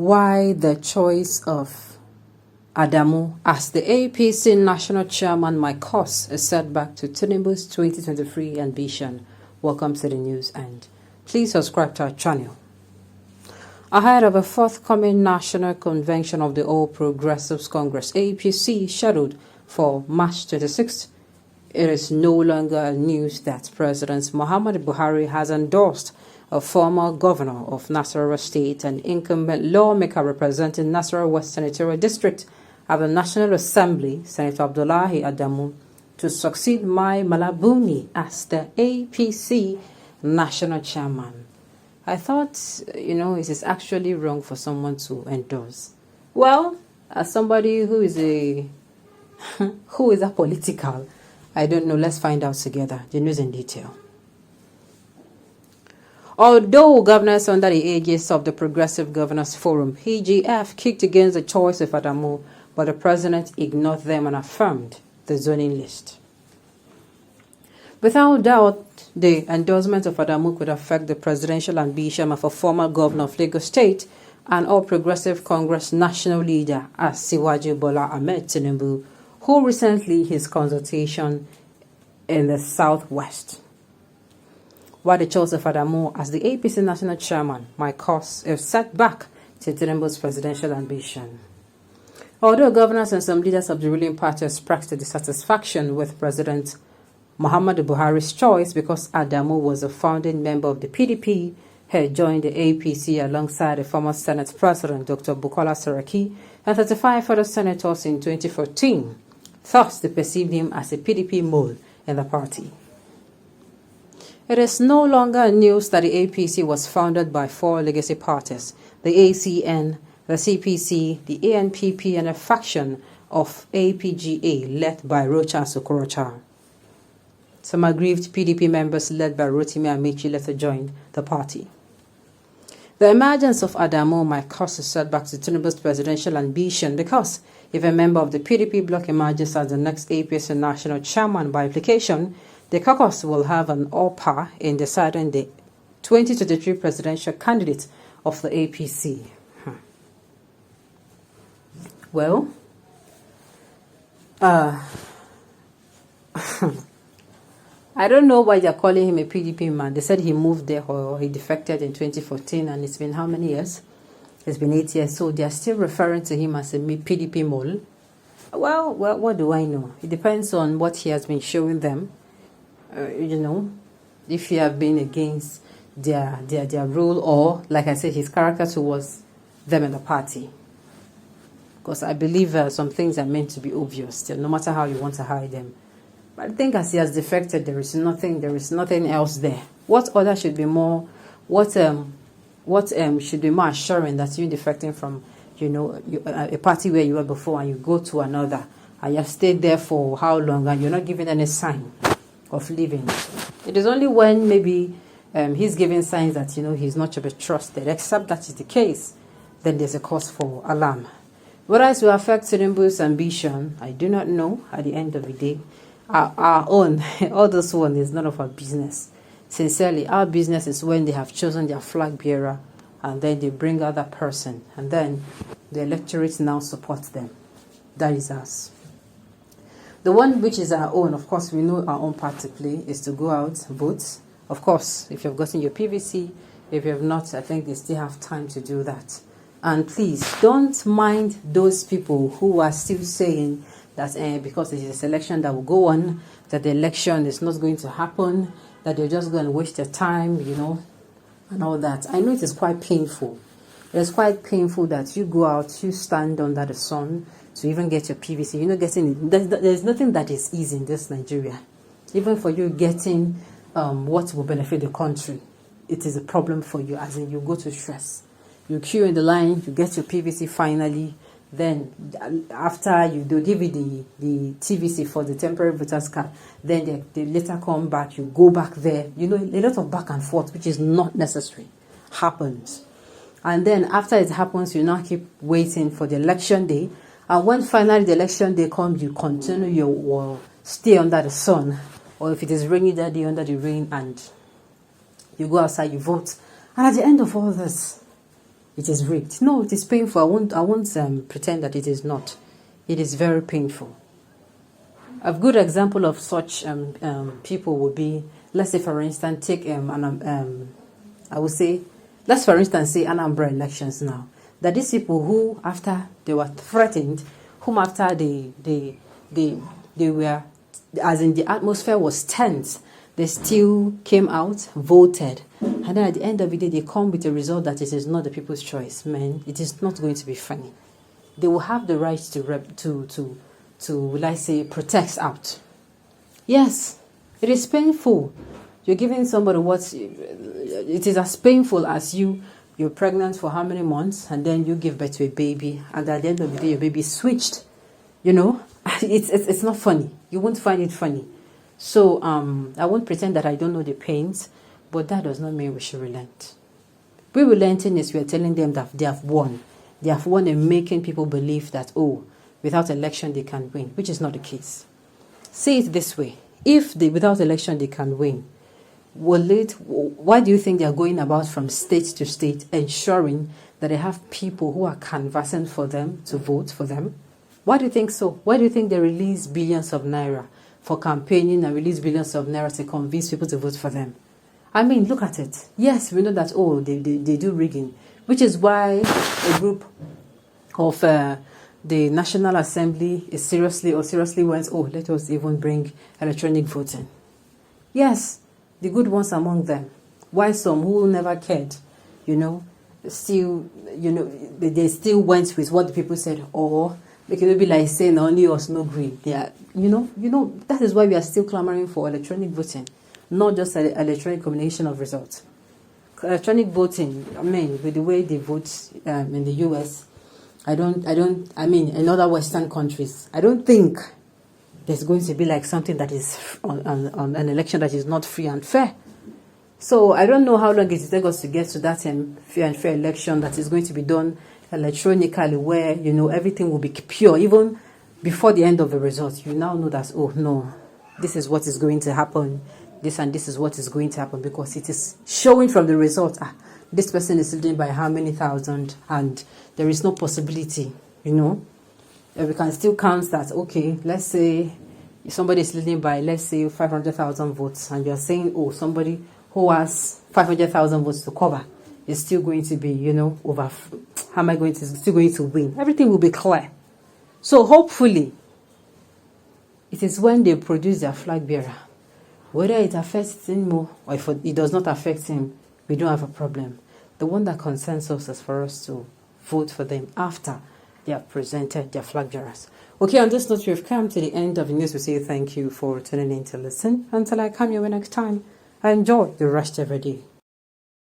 why the choice of Adamu as the APC national chairman might cause a setback to Tinubu's 2023 ambition. Welcome to the news, and please subscribe to our channel. Ahead of a forthcoming national convention of the All Progressives Congress APC scheduled for March 26th, it is no longer news that President Muhammadu Buhari has endorsed a former governor of Nasarawa State and incumbent lawmaker representing Nasarawa West Senatorial District at the National Assembly, Senator Abdullahi Adamu, to succeed Mai Malabuni as the APC national chairman. I thought, it is actually wrong for someone to endorse. Well, as somebody who is a political, I don't know. Let's find out together. The news in detail. Although governors under the aegis of the Progressive Governors Forum, PGF, kicked against the choice of Adamu, but the president ignored them and affirmed the zoning list. Without doubt, the endorsement of Adamu could affect the presidential ambition of a former governor of Lagos State and All Progressive Congress national leader Asiwaju Bola Ahmed Tinubu, who recently his consultation in the Southwest. While the choice of Adamu as the APC national chairman might cause a setback to Tinubu's presidential ambition. Although governors and some leaders of the ruling party expressed dissatisfaction with President Muhammadu Buhari's choice because Adamu was a founding member of the PDP, he joined the APC alongside the former Senate President Dr. Bukola Saraki and 35 other senators in 2014. Thus, they perceived him as a PDP mole in the party. It is no longer news that the APC was founded by four legacy parties: the ACN, the CPC, the ANPP, and a faction of APGA led by Rocha Sokorocha. Some aggrieved PDP members led by Rotimi Amechi later joined the party. The emergence of Adamu might cause a setback to Tinubu's presidential ambition because if a member of the PDP bloc emerges as the next APC national chairman by application, the caucus will have an upper in deciding the 2023 presidential candidate of the APC. Well, I don't know why they're calling him a PDP man. They said he moved there or he defected in 2014, and it's been how many years? It's been 8 years, so they're still referring to him as a PDP mole. Well, what do I know? It depends on what he has been showing them. If he have been against their rule, or, like I said, his character towards them in the party. Because I believe some things are meant to be obvious still, no matter how you want to hide them. But I think as he has defected, there is nothing else there. What other should be more? What should be more assuring that you're defecting from, a party where you were before and you go to another, and you have stayed there for how long and you're not giving any sign of leaving. It is only when maybe he's giving signs that he's not to be trusted. Except that is the case, then there's a cause for alarm. Whether it will affect Tinubu's ambition, I do not know. At the end of the day, our own, all this one is none of our business. Sincerely, our business is when they have chosen their flag bearer and then they bring other person and then the electorate now supports them. That is us. The one which is our own, of course, we know our own part to play is to go out, vote. Of course, if you've gotten your PVC, if you have not, I think they still have time to do that. And please, don't mind those people who are still saying that because it is a selection that will go on, that the election is not going to happen, that they're just going to waste their time, and all that. I know it is quite painful. It is quite painful that you go out, you stand under the sun to even get your PVC. There's nothing that is easy in this Nigeria. Even for you getting what will benefit the country, it is a problem for you, as in you go to stress. You queue in the line, you get your PVC finally, then after you do give it the TVC for the temporary voters card, then they later come back, you go back there. A lot of back and forth, which is not necessary, happens. And then after it happens, you now keep waiting for the election day. And when finally the election day comes, you continue your stay under the sun. Or if it is rainy that day, under the rain, and you go outside, you vote. And at the end of all this, it is rigged. No, it is painful. I won't pretend that it is not. It is very painful. A good example of such people would be, let's say, for instance, take I would say, let's for instance say Anambra elections now. That these people who, after they were threatened, whom after they were, as in the atmosphere was tense, they still came out, voted, and then at the end of the day, they come with a result that it is not the people's choice. Man, it is not going to be funny. They will have the right to will I say, protest out. Yes, it is painful. You're giving somebody it is as painful as you're pregnant for how many months, and then you give birth to a baby, and at the end of the day, your baby switched. You know, it's not funny. You won't find it funny. So I won't pretend that I don't know the pains, but that does not mean we should relent. We relenting is we are telling them that they have won. They have won in making people believe that, oh, without election they can win, which is not the case. Say it this way: if without election they can win, why do you think they are going about from state to state ensuring that they have people who are canvassing for them to vote for them? Why do you think so? Why do you think they release billions of naira for campaigning and release billions of naira to convince people to vote for them? I mean, look at it. Yes, we know that, oh, they do rigging, which is why a group of the National Assembly is seriously went, oh, let us even bring electronic voting. Yes, the good ones among them. Why some who never cared, still, they still went with what the people said, or they can be like saying only us no green. Yeah, that is why we are still clamoring for electronic voting, not just electronic combination of results. Electronic voting, I mean, with the way they vote in the US, I mean, in other Western countries, I don't think there's going to be like something that is on an election that is not free and fair. So I don't know how long it will take us to get to that free and fair election that is going to be done electronically, where, everything will be pure. Even before the end of the results, you now know that, oh no, this is what is going to happen. This and this is what is going to happen, because it is showing from the result. This person is leading by how many thousand, and there is no possibility, we can still count that, okay, let's say somebody is leading by, let's say, 500,000 votes, and you're saying, oh, somebody who has 500,000 votes to cover is still going to be, over, how am I going to, still going to win? Everything will be clear. So hopefully, it is when they produce their flag bearer, whether it affects him more or if it does not affect him, we don't have a problem. The one that concerns us is for us to vote for them after they have presented their flag bearers. Okay, on this note, we've come to the end of the news. We say thank you for tuning in to listen. Until I come your way next time, I enjoy the rest of your day.